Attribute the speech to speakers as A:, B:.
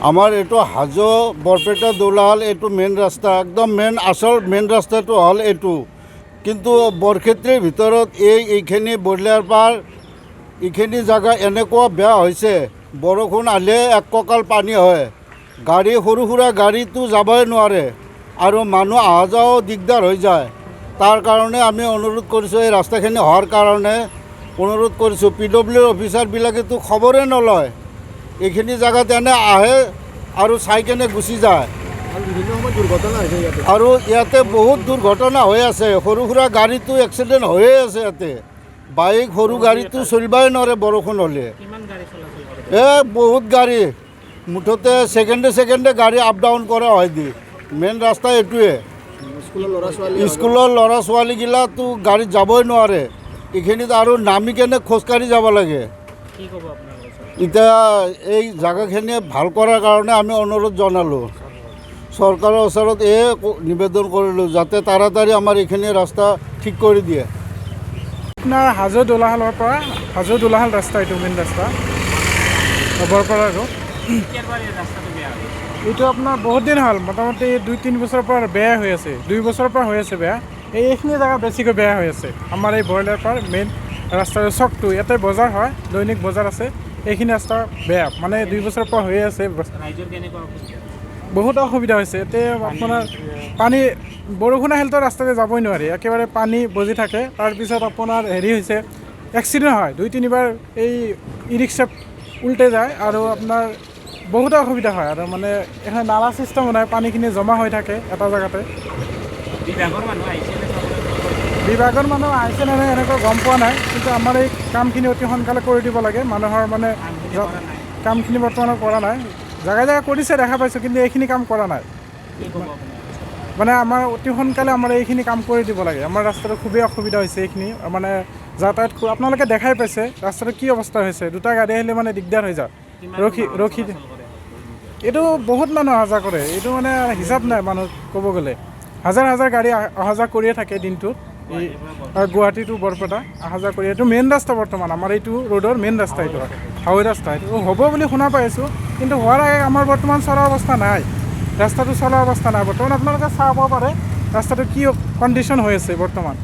A: আমাৰ এইটো হাজো বৰপেটা দৌলাহাল এইটো মেইন ৰাস্তা, একদম আচল মেইন ৰাস্তাটো হ'ল এইটো। কিন্তু বৰক্ষেত্ৰীৰ ভিতৰত এইখিনি বৰলিয়াৰ পাৰ এইখিনি জেগা এনেকুৱা বেয়া হৈছে, বৰষুণ আহিলে এক কঁকাল পানী হয়, গাড়ী সৰু সুৰা গাড়ীটো যাবই নোৱাৰে আৰু মানুহ অহা যোৱাও দিগদাৰ হৈ যায়। তাৰ কাৰণে আমি অনুৰোধ কৰিছোঁ, এই ৰাস্তাখিনি হোৱাৰ কাৰণে অনুৰোধ কৰিছোঁ। PWৰ অফিচাৰবিলাকেতো খবৰে নলয়, এইখিনি জেগাত এনে আহে আৰু চাই কেনে গুচি যায়।
B: বিভিন্ন সময়ত দুৰ্ঘটনা হৈছে ইয়াতে।
A: আৰু ইয়াতে বহুত দুৰ্ঘটনা হৈ আছে, সৰু সুৰা গাড়ীটো এক্সিডেণ্ট হৈয়ে আছে ইয়াতে। বাইক সৰু গাড়ীটো চলিবই নোৱাৰে বৰষুণ হ'লে। বহুত গাড়ী, মুঠতে ছেকেণ্ডে গাড়ী আপ ডাউন কৰা হয় দি। মেইন ৰাস্তা এইটোৱে। স্কুলৰ ল'ৰা ছোৱালীগিলাটো গাড়ীত যাবই নোৱাৰে, এইখিনিত আৰু নামি কেনে খোজকাঢ়ি যাব লাগে। এতিয়া এই জেগাখিনি ভাল কৰাৰ কাৰণে আমি অনুৰোধ জনালোঁ, চৰকাৰৰ ওচৰত নিবেদন কৰিলোঁ যাতে তাড়াতাড়ি আমাৰ এইখিনি ৰাস্তা ঠিক কৰি দিয়ে।
C: আপোনাৰ হাজো দৌলাহালৰ পৰা হাজো দৌলাহাল ৰাস্তা, এইটো মেইন ৰাস্তা বৰপাৰা ৰোড। এইটো আপোনাৰ বহুত দিন হ'ল, মোটামুটি 2-3 বছৰৰ পৰা বেয়া হৈ আছে, 2 বছৰৰ পৰা হৈ আছে বেয়া। এইখিনি জেগা বেছিকৈ বেয়া হৈ আছে। আমাৰ এই বৰলিয়াৰ পৰা মেইন ৰাস্তাৰ চকটো, ইয়াতে বজাৰ হয়, দৈনিক বজাৰ আছে, এইখিনি ৰাস্তা বেয়া, মানে 2 বছৰৰ পৰা হৈয়ে আছে। বহুত অসুবিধা হৈছে। এতিয়া আপোনাৰ পানী, বৰষুণ আহিলেতো ৰাস্তাতে যাবই নোৱাৰি, একেবাৰে পানী বজি থাকে। তাৰপিছত আপোনাৰ হেৰি হৈছে, এক্সিডেণ্ট হয় 2-3 বাৰ, এই ই ৰিক্সা উল্টে যায় আৰু আপোনাৰ বহুত অসুবিধা হয়। আৰু মানে এখানে নালা ছিষ্টেমো নাই, পানীখিনি জমা হৈ থাকে এটা জেগাতে। বিভাগৰ মানুহ আহিছে নে নাই এনেকুৱা গম পোৱা নাই, কিন্তু আমাৰ এই কামখিনি অতি সোনকালে কৰি দিব লাগে। মানুহৰ মানে কামখিনি বৰ্তমানে কৰা নাই, জেগাই কৰিছে দেখা পাইছোঁ, কিন্তু এইখিনি কাম কৰা নাই। মানে আমাৰ অতি সোনকালে আমাৰ এইখিনি কাম কৰি দিব লাগে। আমাৰ ৰাস্তাটো খুবেই অসুবিধা হৈছে, এইখিনি মানে যাতায়াত আপোনালোকে দেখাই পাইছে ৰাস্তাটো কি অৱস্থা হৈছে। 2টা গাড়ী আহিলে মানে দিগদাৰ হৈ যায়, ৰখি এইটো বহুত মানুহ অহা যোৱা কৰে, এইটো মানে হিচাপ নাই মানুহ ক'ব গ'লে। হাজাৰ গাড়ী অহা যোৱা কৰিয়ে থাকে দিনটোত, এই গুৱাহাটী টু বৰপেটা অহা যোৱা কৰি। এইটো মেইন ৰাস্তা বৰ্তমান, আমাৰ এইটো ৰোডৰ মেইন ৰাস্তা, এইটো হাইৱে ৰাস্তা। এইটো হ'ব বুলি শুনা পাই আছোঁ, কিন্তু হোৱাৰ আগে আমাৰ বৰ্তমান চলা অৱস্থা নাই, ৰাস্তাটো চলা অৱস্থা নাই বৰ্তমান। আপোনালোকে চাব পাৰে ৰাস্তাটো কি কণ্ডিশ্যন হৈ আছে বৰ্তমান।